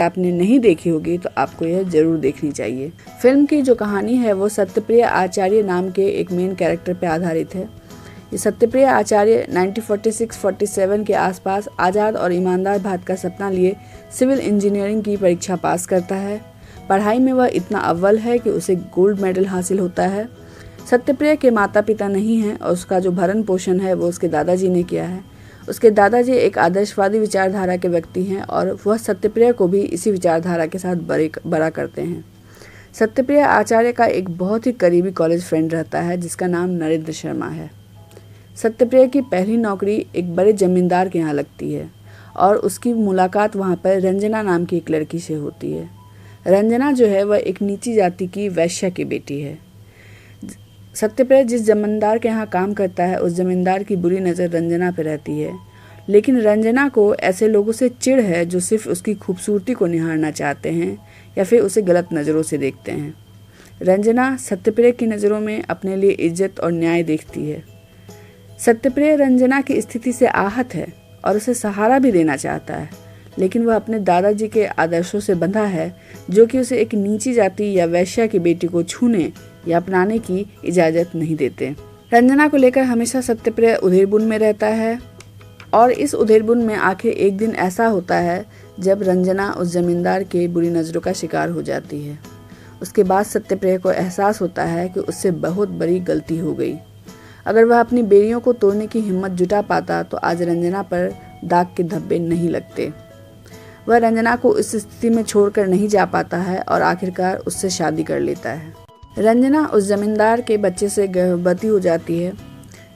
आपने नहीं देखी होगी तो आपको यह जरूर देखनी चाहिए। फिल्म की जो कहानी है वो सत्यप्रिया आचार्य नाम के एक मेन कैरेक्टर पर आधारित है। ये सत्यप्रिया आचार्य 1946-47 के आसपास आज़ाद और ईमानदार भारत का सपना लिए सिविल इंजीनियरिंग की परीक्षा पास करता है। पढ़ाई में वह इतना अव्वल है कि उसे गोल्ड मेडल हासिल होता है। सत्यप्रिया के माता पिता नहीं हैं और उसका जो भरण पोषण है वो उसके दादाजी ने किया है। उसके दादाजी एक आदर्शवादी विचारधारा के व्यक्ति हैं और वह सत्यप्रिया को भी इसी विचारधारा के साथ बड़ा करते हैं। सत्यप्रिया आचार्य का एक बहुत ही करीबी कॉलेज फ्रेंड रहता है जिसका नाम नरेंद्र शर्मा है। सत्यप्रिया की पहली नौकरी एक बड़े जमींदार के यहाँ लगती है और उसकी मुलाकात वहाँ पर रंजना नाम की एक लड़की से होती है। रंजना जो है वह एक नीची जाति की वैश्या की बेटी है। सत्यप्रिया जिस जमींदार के यहाँ काम करता है उस जमींदार की बुरी नज़र रंजना पर रहती है, लेकिन रंजना को ऐसे लोगों से चिढ़ है जो सिर्फ उसकी खूबसूरती को निहारना चाहते हैं या फिर उसे गलत नज़रों से देखते हैं। रंजना सत्यप्रिया की नज़रों में अपने लिए इज्जत और न्याय देखती है। सत्यप्रिया रंजना की स्थिति से आहत है और उसे सहारा भी देना चाहता है, लेकिन वह अपने दादाजी के आदर्शों से बंधा है जो कि उसे एक नीची जाति या वैश्या की बेटी को छूने या अपनाने की इजाज़त नहीं देते। रंजना को लेकर हमेशा सत्यप्रिया उधेड़बुन में रहता है और इस उधेड़बुन में आखिर एक दिन ऐसा होता है जब रंजना उस जमींदार के बुरी नज़रों का शिकार हो जाती है। उसके बाद सत्यप्रिया को एहसास होता है कि उससे बहुत बड़ी गलती हो गई। अगर वह अपनी बेड़ियों को तोड़ने की हिम्मत जुटा पाता तो आज रंजना पर दाग के धब्बे नहीं लगते। वह रंजना को इस स्थिति में छोड़कर नहीं जा पाता है और आखिरकार उससे शादी कर लेता है। रंजना उस जमींदार के बच्चे से गर्भवती हो जाती है।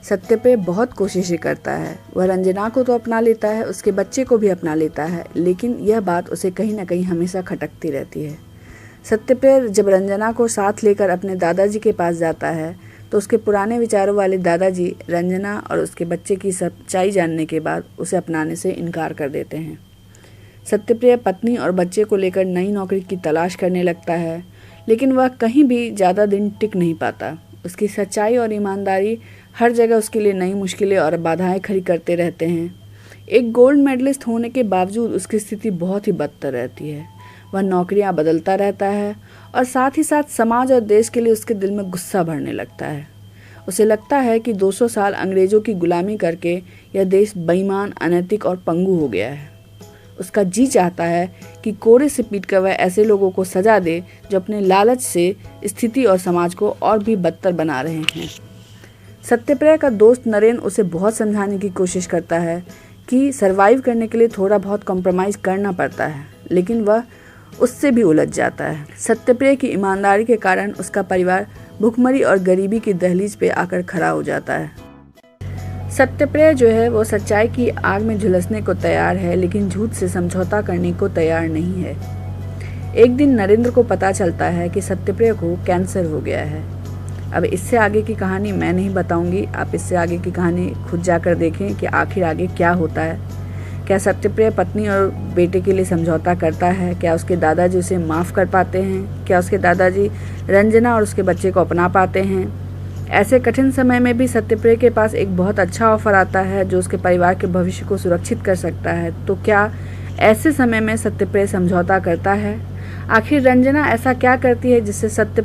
सत्यप्रिया बहुत कोशिशें करता है। वह रंजना को तो अपना लेता है, उसके बच्चे को भी अपना लेता है, लेकिन यह बात उसे कहीं ना कहीं हमेशा खटकती रहती है। सत्यप्रिया जब रंजना को साथ लेकर अपने दादाजी के पास जाता है तो उसके पुराने विचारों वाले दादाजी रंजना और उसके बच्चे की सच्चाई जानने के बाद उसे अपनाने से इनकार कर देते हैं। सत्यप्रिया पत्नी और बच्चे को लेकर नई नौकरी की तलाश करने लगता है, लेकिन वह कहीं भी ज़्यादा दिन टिक नहीं पाता। उसकी सच्चाई और ईमानदारी हर जगह उसके लिए नई मुश्किलें और बाधाएं खड़ी करते रहते हैं। एक गोल्ड मेडलिस्ट होने के बावजूद उसकी स्थिति बहुत ही बदतर रहती है। वह नौकरियां बदलता रहता है और साथ ही साथ समाज और देश के लिए उसके दिल में गुस्सा भरने लगता है। उसे लगता है कि 200 साल अंग्रेज़ों की गुलामी करके यह देश बेईमान, अनैतिक और पंगु हो गया है। उसका जी चाहता है कि कोड़े से पीटकर वह ऐसे लोगों को सजा दे जो अपने लालच से स्थिति और समाज को और भी बदतर बना रहे हैं। सत्यप्रिया का दोस्त नरेंद्र उसे बहुत समझाने की कोशिश करता है कि सरवाइव करने के लिए थोड़ा बहुत कॉम्प्रोमाइज़ करना पड़ता है, लेकिन वह उससे भी उलझ जाता है। सत्यप्रिया की ईमानदारी के कारण उसका परिवार भुखमरी और गरीबी की दहलीज पे आकर खड़ा हो जाता है। सत्यप्रिया जो है वो सच्चाई की आग में झुलसने को तैयार है, लेकिन झूठ से समझौता करने को तैयार नहीं है। एक दिन नरेंद्र को पता चलता है कि सत्यप्रिया को कैंसर हो गया है। अब इससे आगे की कहानी मैं नहीं बताऊंगी, आप इससे आगे की कहानी खुद जाकर देखें कि आखिर आगे क्या होता है। क्या सत्यप्रिया पत्नी और बेटे के लिए समझौता करता है? क्या उसके दादाजी उसे माफ़ कर पाते हैं? क्या उसके दादाजी रंजना और उसके बच्चे को अपना पाते हैं? ऐसे कठिन समय में भी सत्यप्रिया के पास एक बहुत अच्छा ऑफर आता है जो उसके परिवार के भविष्य को सुरक्षित कर सकता है। तो क्या ऐसे समय में सत्यप्रिया समझौता करता है? आखिर रंजना ऐसा क्या करती है जिससे सत्य